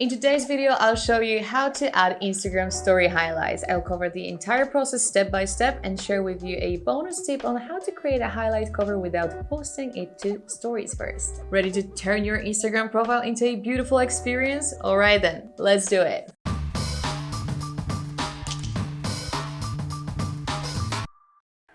In today's video, I'll show you how to add Instagram story highlights. I'll cover the entire process step by step and share with you a bonus tip on how to create a highlight cover without posting it to stories first. Ready to turn your Instagram profile into a beautiful experience? Alright then, let's do it.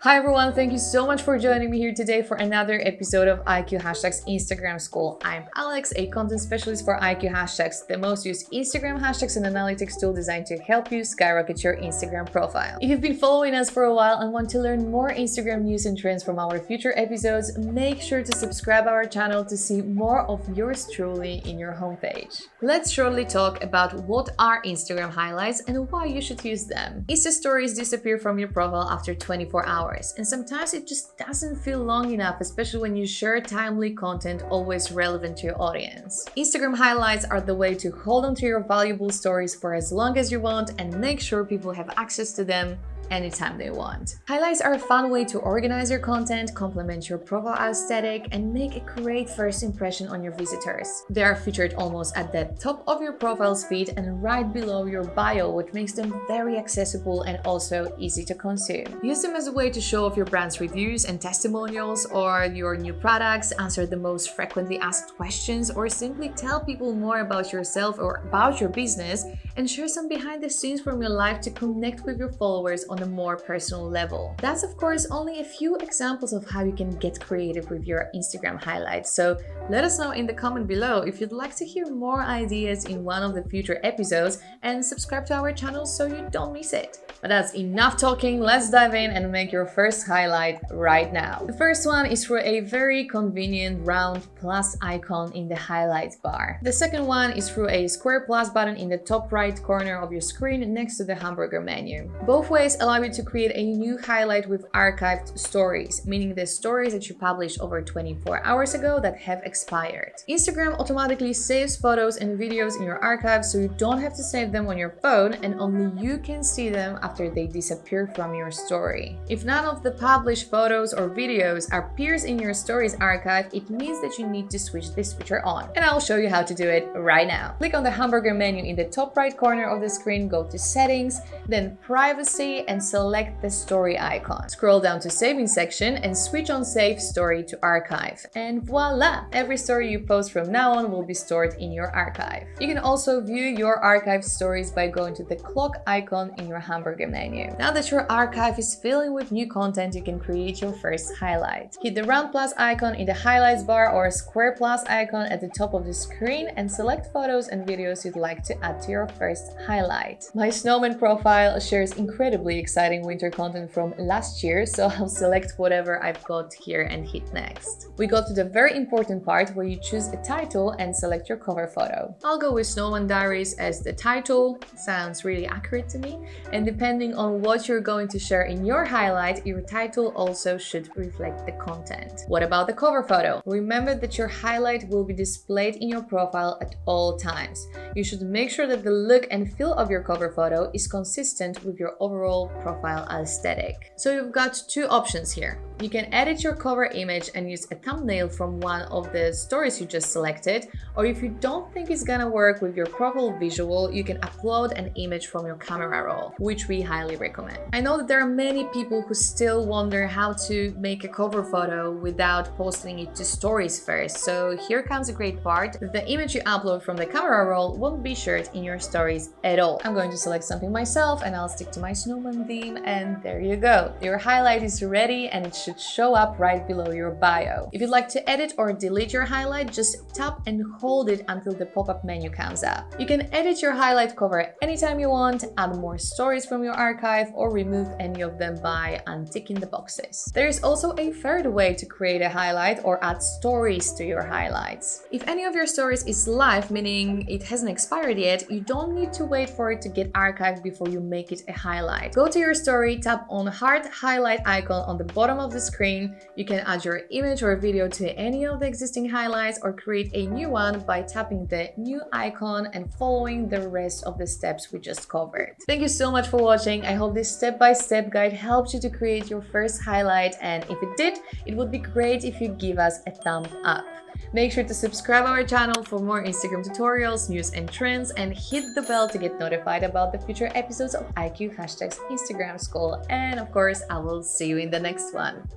Hi everyone, thank you so much for joining me here today for another episode of IQhashtags Instagram School. I'm Alex, a content specialist for IQhashtags, the most used Instagram hashtags and analytics tool designed to help you skyrocket your Instagram profile. If you've been following us for a while and want to learn more Instagram news and trends from our future episodes, make sure to subscribe our channel to see more of yours truly in your homepage. Let's shortly talk about what are Instagram highlights and why you should use them. Insta stories disappear from your profile after 24 hours. And sometimes it just doesn't feel long enough, especially when you share timely content always relevant to your audience. Instagram highlights are the way to hold on to your valuable stories for as long as you want and make sure people have access to them anytime they want. Highlights are a fun way to organize your content, complement your profile aesthetic, and make a great first impression on your visitors. They are featured almost at the top of your profile's feed and right below your bio, which makes them very accessible and also easy to consume. Use them as a way to show off your brand's reviews and testimonials or your new products, answer the most frequently asked questions, or simply tell people more about yourself or about your business and share some behind the scenes from your life to connect with your followers on a more personal level. That's of course only a few examples of how you can get creative with your Instagram highlights, so let us know in the comment below if you'd like to hear more ideas in one of the future episodes, and subscribe to our channel so you don't miss it. But that's enough talking, let's dive in and make your first highlight right now. The first one is through a very convenient round plus icon in the highlights bar. The second one is through a square plus button in the top right corner of your screen next to the hamburger menu. Both ways allow you to create a new highlight with archived stories, meaning the stories that you published over 24 hours ago that have expired. Instagram automatically saves photos and videos in your archives, so you don't have to save them on your phone and only you can see them after they disappear from your story. If none of the published photos or videos appears in your stories archive, it means that you need to switch this feature on. And I'll show you how to do it right now. Click on the hamburger menu in the top right corner of the screen, go to settings, then privacy, and select the story icon. Scroll down to saving section and switch on save story to archive. And voila! Every story you post from now on will be stored in your archive. You can also view your archived stories by going to the clock icon in your hamburger menu. Now that your archive is filling with new content, you can create your first highlight. Hit the round plus icon in the highlights bar or square plus icon at the top of the screen and select photos and videos you'd like to add to your first highlight. My snowman profile shares incredibly exciting winter content from last year, so I'll select whatever I've got here and hit next. We got to the very important part where you choose a title and select your cover photo. I'll go with Snowman Diaries as the title, sounds really accurate to me, and depending on what you're going to share in your highlight, your title also should reflect the content. What about the cover photo? Remember that your highlight will be displayed in your profile at all times. You should make sure that the look and feel of your cover photo is consistent with your overall profile aesthetic. So you've got two options here. You can edit your cover image and use a thumbnail from one of the stories you just selected, or if you don't think it's gonna work with your profile visual, you can upload an image from your camera roll, which we highly recommend. I know that there are many people who still wonder how to make a cover photo without posting it to stories first, so here comes a great part. The image you upload from the camera roll won't be shared in your stories at all. I'm going to select something myself and I'll stick to my snowman theme, and there you go. Your highlight is ready and it should show up right below your bio. If you'd like to edit or delete your highlight, just tap and hold it until the pop-up menu comes up. You can edit your highlight cover anytime you want, add more stories from your archive, or remove any of them by unticking the boxes. There is also a third way to create a highlight or add stories to your highlights. If any of your stories is live, meaning it hasn't expired yet, you don't need to wait for it to get archived before you make it a highlight. Go to your story, tap on heart highlight icon on the bottom of the screen. You can add your image or video to any of the existing highlights or create a new one by tapping the new icon and following the rest of the steps we just covered. Thank you so much for watching. I hope this step-by-step guide helped you to create your first highlight, and if it did, it would be great if you give us a thumbs up. Make sure to subscribe our channel for more Instagram tutorials, news and trends, and hit the bell to get notified about the future episodes of IQ Hashtags Instagram School. And of course, I will see you in the next one.